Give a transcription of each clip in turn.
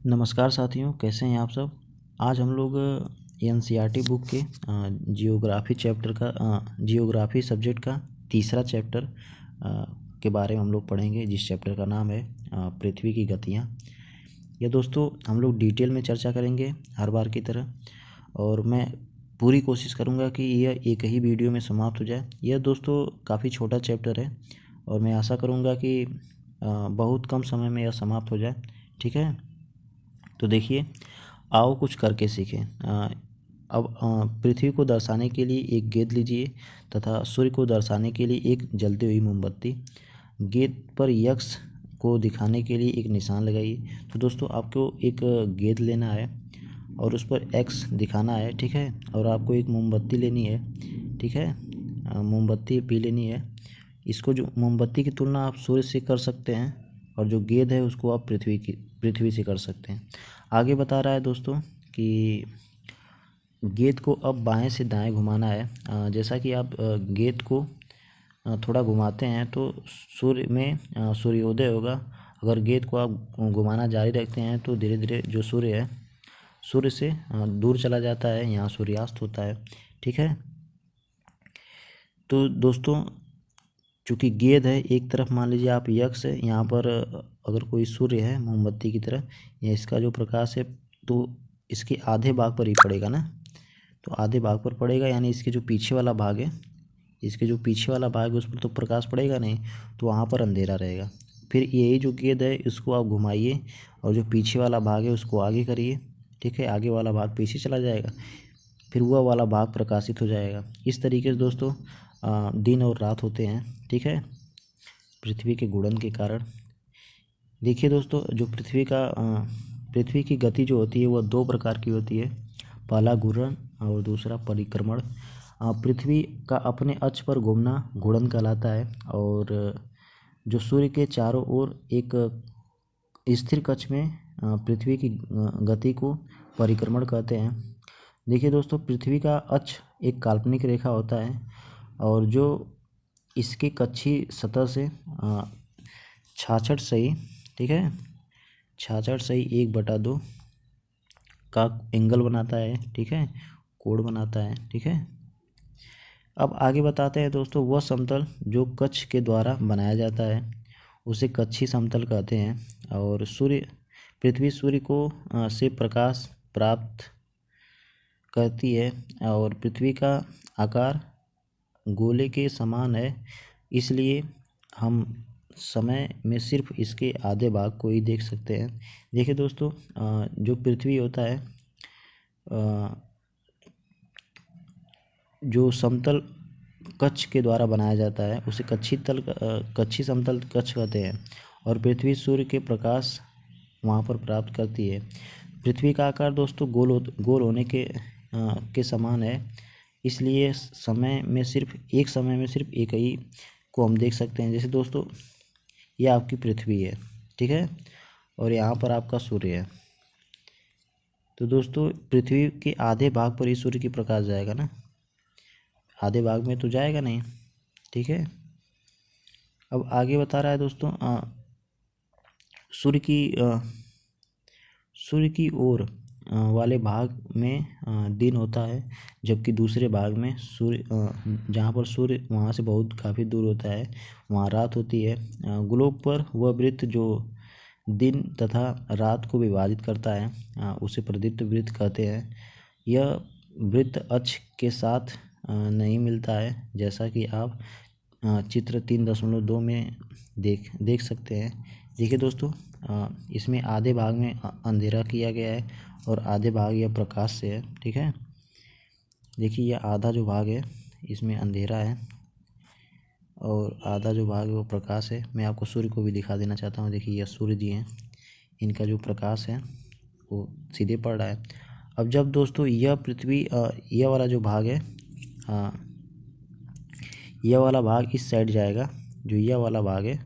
नमस्कार साथियों, कैसे हैं आप सब। आज हम लोग एनसीईआरटी बुक के जियोग्राफी सब्जेक्ट का तीसरा चैप्टर के बारे में हम लोग पढ़ेंगे, जिस चैप्टर का नाम है पृथ्वी की गतियाँ। यह दोस्तों हम लोग डिटेल में चर्चा करेंगे हर बार की तरह, और मैं पूरी कोशिश करूँगा कि यह एक ही वीडियो में समाप्त हो जाए। यह दोस्तों काफ़ी छोटा चैप्टर है और मैं आशा करूँगा कि बहुत कम समय में यह समाप्त हो जाए। ठीक है, तो देखिए, आओ कुछ करके सीखें। अब पृथ्वी को दर्शाने के लिए एक गेंद लीजिए तथा सूर्य को दर्शाने के लिए एक जलती हुई मोमबत्ती। गेंद पर यक्स को दिखाने के लिए एक निशान लगाइए। तो दोस्तों आपको एक गेंद लेना है और उस पर एक्स दिखाना है, ठीक है। और आपको एक मोमबत्ती लेनी है, ठीक है। मोमबत्ती भी लेनी है। इसको जो मोमबत्ती की तुलना आप सूर्य से कर सकते हैं और जो गेंद है उसको आप पृथ्वी से कर सकते हैं। आगे बता रहा है दोस्तों कि गेंद को अब बाएं से दाएं घुमाना है। जैसा कि आप गेंद को थोड़ा घुमाते हैं तो सूर्य में सूर्योदय होगा। अगर गेंद को आप घुमाना जारी रखते हैं तो धीरे धीरे जो सूर्य है, सूर्य से दूर चला जाता है, यहाँ सूर्यास्त होता है, ठीक है। तो दोस्तों चूँकि गेंद है, एक तरफ मान लीजिए आप यक्स है, यहाँ पर अगर कोई सूर्य है मोमबत्ती की तरह, या इसका जो प्रकाश है तो इसके आधे भाग पर ही पड़ेगा ना। तो आधे भाग पर पड़ेगा, यानी इसके जो पीछे वाला भाग है, इसके जो पीछे वाला भाग है उस पर तो प्रकाश पड़ेगा नहीं, तो वहाँ पर अंधेरा रहेगा। फिर यही जो गेंद है इसको आप घुमाइए और जो पीछे वाला भाग है उसको आगे करिए, ठीक है। आगे वाला भाग पीछे चला जाएगा, फिर वह वाला भाग प्रकाशित हो जाएगा। इस तरीके से दोस्तों दिन और रात होते हैं, ठीक है, पृथ्वी के घूर्णन के कारण। देखिए दोस्तों, जो पृथ्वी की गति जो होती है वह दो प्रकार की होती है, पहला घूर्णन और दूसरा परिक्रमण। पृथ्वी का अपने अक्ष पर घूमना घूर्णन कहलाता है, और जो सूर्य के चारों ओर एक स्थिर कक्ष में पृथ्वी की गति को परिक्रमण कहते हैं। देखिए दोस्तों, पृथ्वी का अक्ष एक काल्पनिक रेखा होता है और जो इसके कक्षीय सतह से 66 सही, ठीक है, 66 सही 1/2 का एंगल बनाता है, ठीक है, कोण बनाता है, ठीक है। अब आगे बताते हैं दोस्तों, वह समतल जो कक्ष के द्वारा बनाया जाता है उसे कक्षीय समतल कहते हैं। और पृथ्वी सूर्य को से प्रकाश प्राप्त करती है और पृथ्वी का आकार गोले के समान है, इसलिए हम समय में सिर्फ इसके आधे भाग को ही देख सकते हैं। देखिए दोस्तों, जो पृथ्वी होता है, जो समतल कक्ष के द्वारा बनाया जाता है उसे कक्षीय समतल कक्ष कहते हैं, और पृथ्वी सूर्य के प्रकाश वहाँ पर प्राप्त करती है। पृथ्वी का आकार दोस्तों गोल होने के समान है, इसलिए समय में सिर्फ एक ही को हम देख सकते हैं। जैसे दोस्तों ये आपकी पृथ्वी है, ठीक है, और यहाँ पर आपका सूर्य है। तो दोस्तों पृथ्वी के आधे भाग पर ही सूर्य की प्रकाश जाएगा ना, आधे भाग में तो जाएगा नहीं, ठीक है। अब आगे बता रहा है दोस्तों, सूर्य की ओर वाले भाग में दिन होता है, जबकि दूसरे भाग में जहाँ पर सूर्य वहाँ से काफ़ी दूर होता है वहाँ रात होती है। ग्लोब पर वह वृत्त जो दिन तथा रात को विभाजित करता है उसे प्रदीप्त वृत्त कहते हैं। यह वृत्त अक्ष के साथ नहीं मिलता है, जैसा कि आप चित्र 3.2 में देख सकते हैं। देखिए दोस्तों, इसमें आधे भाग में अंधेरा किया गया है और आधे भाग यह प्रकाश से है, ठीक है। देखिए यह आधा जो भाग है इसमें अंधेरा है और आधा जो भाग है वो प्रकाश है। मैं आपको सूर्य को भी दिखा देना चाहता हूँ। देखिए यह सूर्य जी हैं, इनका जो प्रकाश है वो सीधे पड़ रहा है। अब जब दोस्तों यह वाला जो भाग है, यह वाला भाग इस साइड जाएगा, जो यह वाला भाग है,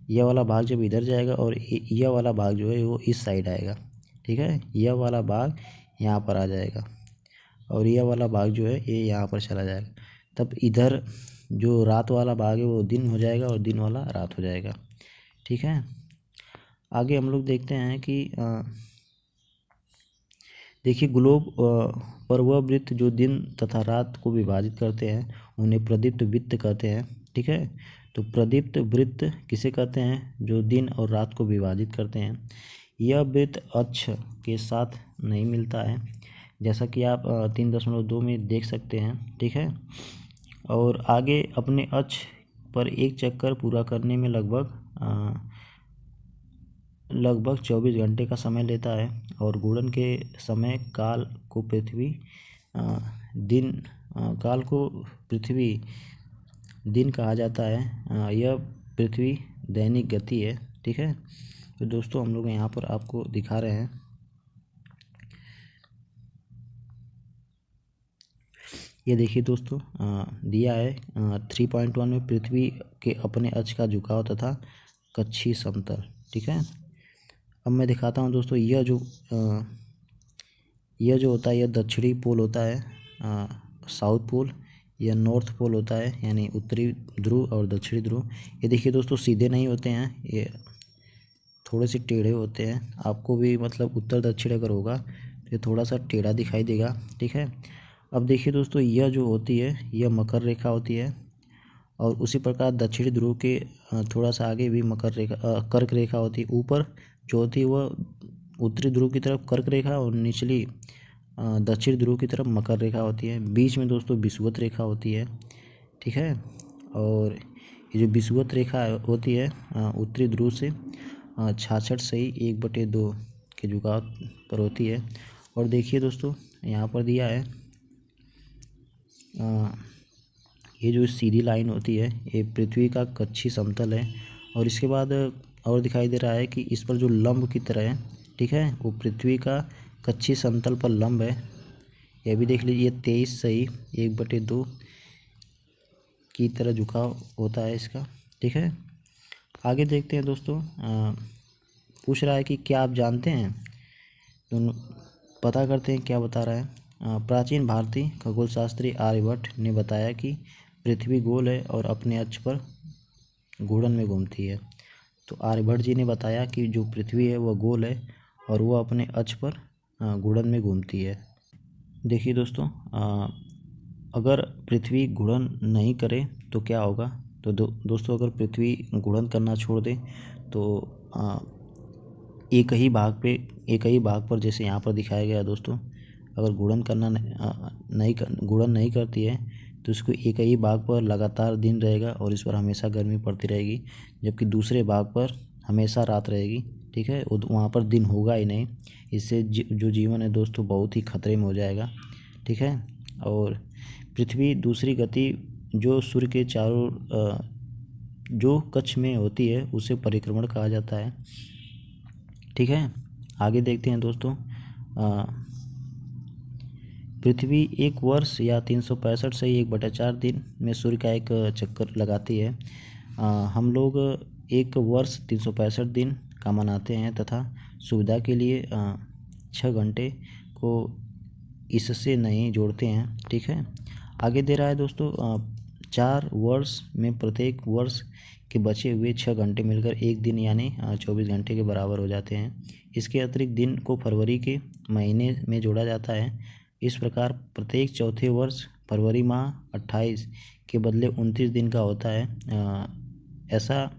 यह वाला भाग जब इधर जाएगा और यह वाला भाग जो है वो इस साइड आएगा, ठीक है। यह वाला भाग यहाँ पर आ जाएगा और यह वाला भाग जो है ये यहाँ पर चला जाएगा। तब इधर जो रात वाला भाग है वो दिन हो जाएगा और दिन वाला रात हो जाएगा, ठीक है। आगे हम लोग देखते हैं कि देखिए ग्लोब पर वह वृत्त जो दिन तथा रात को विभाजित करते हैं उन्हें प्रदीप्त वृत्त कहते हैं। ठीक है, तो प्रदीप्त वृत्त किसे कहते हैं? जो दिन और रात को विभाजित करते हैं। यह वृत्त अक्ष के साथ नहीं मिलता है, जैसा कि आप 3.2 में देख सकते हैं। ठीक है, और आगे अपने अक्ष पर एक चक्कर पूरा करने में लगभग 24 घंटे का समय लेता है, और घूर्णन के समय काल को पृथ्वी दिन कहा जाता है। यह पृथ्वी दैनिक गति है। ठीक है, तो दोस्तों हम लोग यहाँ पर आपको दिखा रहे हैं। ये देखिए दोस्तों, दिया है 3.1 में पृथ्वी के अपने अक्ष का झुकाव तथा कक्षीय समतल। ठीक है, अब मैं दिखाता हूँ दोस्तों, यह जो होता है यह दक्षिणी पोल होता है, साउथ पोल। यह नॉर्थ पोल होता है, यानी उत्तरी ध्रुव और दक्षिणी ध्रुव। ये देखिए दोस्तों, सीधे नहीं होते हैं, ये थोड़े से टेढ़े होते हैं। आपको भी मतलब उत्तर दक्षिण अगर होगा तो ये थोड़ा सा टेढ़ा दिखाई देगा। ठीक है, अब देखिए दोस्तों, यह जो होती है यह मकर रेखा होती है, और उसी प्रकार दक्षिणी ध्रुव के थोड़ा सा आगे भी कर्क रेखा होती है। ऊपर जो होती है वह उत्तरी ध्रुव की तरफ कर्क रेखा और निचली दक्षिण ध्रुव की तरफ मकर रेखा होती है। बीच में दोस्तों विषुवत रेखा होती है। ठीक है, और ये जो विषुवत रेखा होती है उत्तरी ध्रुव से 66 सही 1/2 के झुकाव पर होती है। और देखिए दोस्तों, यहाँ पर दिया है ये जो सीधी लाइन होती है ये पृथ्वी का कक्षीय समतल है, और इसके बाद और दिखाई दे रहा है कि इस पर जो लंब की तरह है, ठीक है, वो पृथ्वी का कक्षीय समतल पर लंब है। यह भी देख लीजिए, 23 सही 1/2 की तरह झुकाव होता है इसका। ठीक है, आगे देखते हैं दोस्तों। पूछ रहा है कि क्या आप जानते हैं, तो पता करते हैं क्या बता रहा है। प्राचीन भारतीय खगोलशास्त्री आर्यभट्ट ने बताया कि पृथ्वी गोल है और अपने अक्ष पर घूर्णन में घूमती है। तो आर्यभट्ट जी ने बताया कि जो पृथ्वी है वह गोल है और वह अपने अक्ष पर घूर्णन में घूमती है। देखिए दोस्तों, अगर पृथ्वी घूर्णन नहीं करे तो क्या होगा? तो दोस्तों, अगर पृथ्वी घूर्णन करना छोड़ दे तो एक ही भाग पर, जैसे यहाँ पर दिखाया गया दोस्तों, अगर घूर्णन नहीं करती है तो इसको एक ही भाग पर लगातार दिन रहेगा और इस पर हमेशा गर्मी पड़ती रहेगी, जबकि दूसरे भाग पर हमेशा रात रहेगी। ठीक है, वहाँ पर दिन होगा ही नहीं। इससे जो जीवन है दोस्तों बहुत ही खतरे में हो जाएगा। ठीक है, और पृथ्वी दूसरी गति जो सूर्य के चारों जो कक्ष में होती है उसे परिक्रमण कहा जाता है। ठीक है, आगे देखते हैं दोस्तों। पृथ्वी एक वर्ष या 365 से 1/4 दिन में सूर्य का एक चक्कर लगाती है। हम लोग एक वर्ष 365 दिन का मनाते हैं तथा सुविधा के लिए 6 घंटे को इससे नहीं जोड़ते हैं। ठीक है, आगे दे रहा है दोस्तों, 4 वर्ष में प्रत्येक वर्ष के बचे हुए 6 घंटे मिलकर एक दिन यानी 24 घंटे के बराबर हो जाते हैं। इसके अतिरिक्त दिन को फरवरी के महीने में जोड़ा जाता है। इस प्रकार प्रत्येक चौथे वर्ष फरवरी माह 28 के बदले 29 दिन का होता है। ऐसा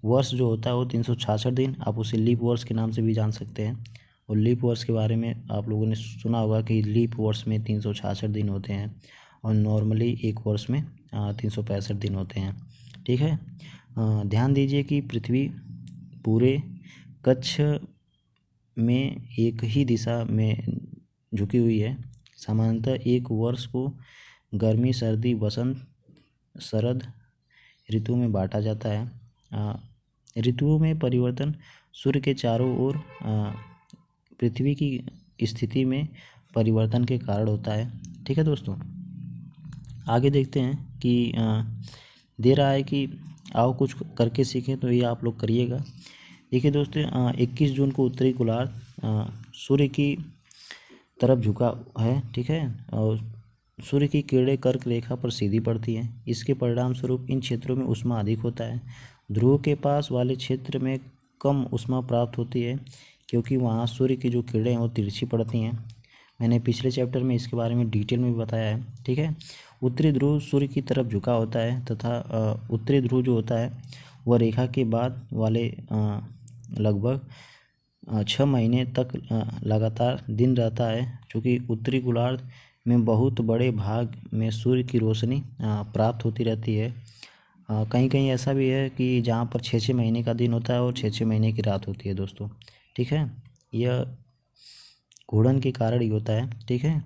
वर्ष जो होता है वो 366 दिन, आप उसे लीप वर्ष के नाम से भी जान सकते हैं। और लीप वर्ष के बारे में आप लोगों ने सुना होगा कि लीप वर्ष में 366 दिन होते हैं और नॉर्मली एक वर्ष में 365 दिन होते हैं। ठीक है, ध्यान दीजिए कि पृथ्वी पूरे कक्ष में एक ही दिशा में झुकी हुई है। सामान्यतः एक वर्ष को गर्मी, सर्दी, वसंत, शरद ऋतु में बांटा जाता है। ऋतुओं में परिवर्तन सूर्य के चारों ओर पृथ्वी की स्थिति में परिवर्तन के कारण होता है। ठीक है दोस्तों, आगे देखते हैं कि दे रहा है कि आओ कुछ करके सीखें, तो ये आप लोग करिएगा। देखिए दोस्तों, 21 जून को उत्तरी गोलार्ध सूर्य की तरफ झुका है। ठीक है, और सूर्य की किरणें कर्क रेखा पर सीधी पड़ती हैं। इसके परिणाम स्वरूप इन क्षेत्रों में ऊष्मा अधिक होता है। ध्रुव के पास वाले क्षेत्र में कम ऊष्मा प्राप्त होती है। क्योंकि वहाँ सूर्य की जो किरणें हैं वो तिरछी पड़ती हैं। मैंने पिछले चैप्टर में इसके बारे में डिटेल में भी बताया है, ठीक है। उत्तरी ध्रुव सूर्य की तरफ झुका होता है तथा उत्तरी ध्रुव जो होता है वह रेखा के बाद वाले लगभग 6 महीने तक लगातार दिन रहता है। चूँकि उत्तरी गोलार्ध में बहुत बड़े भाग में सूर्य की रोशनी प्राप्त होती रहती है। कहीं कहीं ऐसा भी है कि जहाँ पर 6-6 महीने का दिन होता है और 6-6 महीने की रात होती है दोस्तों, ठीक है। यह घूर्णन के कारण ही होता है, ठीक है।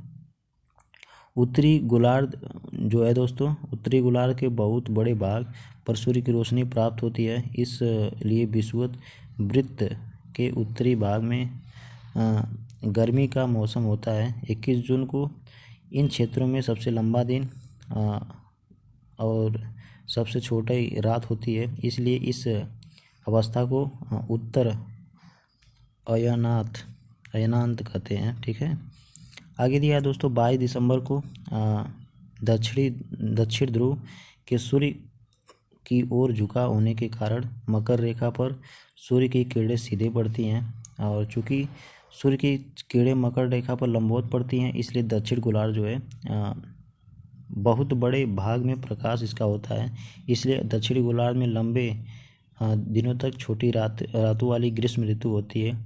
उत्तरी गोलार्ध जो है दोस्तों, उत्तरी गोलार्ध के बहुत बड़े भाग पर सूर्य की रोशनी प्राप्त होती है। इसलिए विषुवत वृत्त के उत्तरी भाग में गर्मी का मौसम होता है। 21 जून को इन क्षेत्रों में सबसे लंबा दिन और सबसे छोटी रात होती है। इसलिए इस अवस्था को उत्तर अयनांत कहते हैं, ठीक है। आगे दिया है दोस्तों 22 दिसंबर को दक्षिण ध्रुव के सूर्य की ओर झुका होने के कारण मकर रेखा पर सूर्य की किरणें सीधे पड़ती हैं। और चूँकि सूर्य की किरणें मकर रेखा पर लंबवत पड़ती हैं, इसलिए दक्षिण गोलार्ध जो है बहुत बड़े भाग में प्रकाश इसका होता है। इसलिए दक्षिणी गोलार्ध में लंबे दिनों तक छोटी रातों वाली ग्रीष्म ऋतु होती है।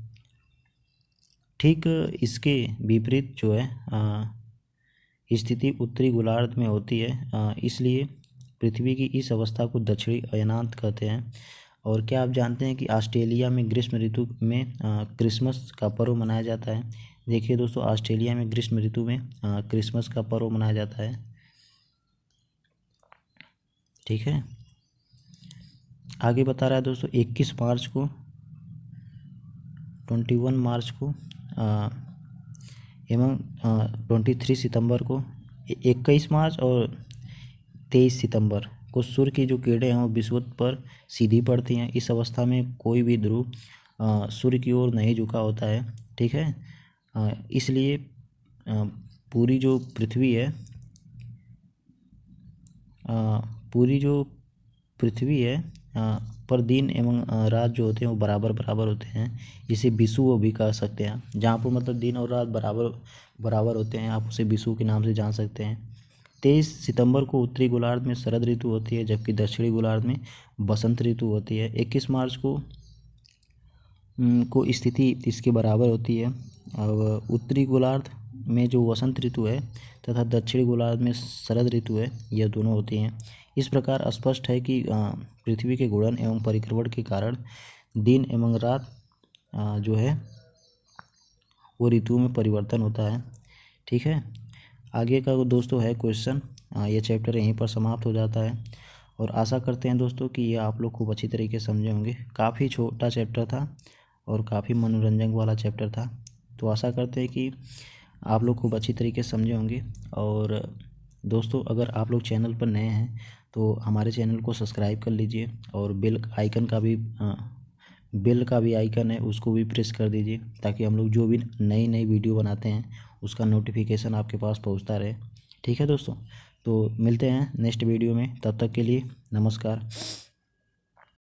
ठीक इसके विपरीत जो है स्थिति उत्तरी गोलार्ध में होती है। इसलिए पृथ्वी की इस अवस्था को दक्षिणी अयनांत कहते हैं। और क्या आप जानते हैं कि ऑस्ट्रेलिया में ग्रीष्म ऋतु में क्रिसमस का पर्व मनाया जाता है। देखिए दोस्तों, ऑस्ट्रेलिया में ग्रीष्म ऋतु में क्रिसमस का पर्व मनाया जाता है, ठीक है। आगे बता रहा है दोस्तों 21 मार्च को 21 मार्च को एवं 23 सितंबर को 21 मार्च और 23 सितंबर को सूर्य की जो किरणें हैं वो विषुवत पर सीधी पड़ती हैं। इस अवस्था में कोई भी ध्रुव सूर्य की ओर नहीं झुका होता है, ठीक है। इसलिए पूरी जो पृथ्वी है पर दिन एवं रात जो होते हैं वो बराबर होते हैं। इसे विषुव भी कह सकते हैं। जहाँ पर मतलब दिन और रात बराबर होते हैं, आप उसे विषुव के नाम से जान सकते हैं। 23 सितंबर को उत्तरी गोलार्ध में शरद ऋतु होती है, जबकि दक्षिणी गोलार्ध में बसंत ऋतु होती है। 21 मार्च को स्थिति इसके बराबर होती है। अब उत्तरी गोलार्ध में जो वसंत ऋतु है तथा दक्षिणी गोलार्ध में शरद ऋतु है, यह दोनों होती हैं। इस प्रकार स्पष्ट है कि पृथ्वी के घूर्णन एवं परिक्रमण के कारण दिन एवं रात जो है वो ऋतु में परिवर्तन होता है, ठीक है। आगे का दोस्तों है क्वेश्चन। ये चैप्टर यहीं पर समाप्त हो जाता है और आशा करते हैं दोस्तों कि ये आप लोग खूब अच्छी तरीके से समझे होंगे। काफ़ी छोटा चैप्टर था और काफ़ी मनोरंजन वाला चैप्टर था, तो आशा करते हैं कि आप लोग खूब अच्छी तरीके से समझे होंगे। और दोस्तों, अगर आप लोग चैनल पर नए हैं तो हमारे चैनल को सब्सक्राइब कर लीजिए और बेल का भी आइकन है, उसको भी प्रेस कर दीजिए, ताकि हम लोग जो भी नई वीडियो बनाते हैं उसका नोटिफिकेशन आपके पास पहुंचता रहे, ठीक है दोस्तों। तो मिलते हैं नेक्स्ट वीडियो में, तब तक के लिए नमस्कार।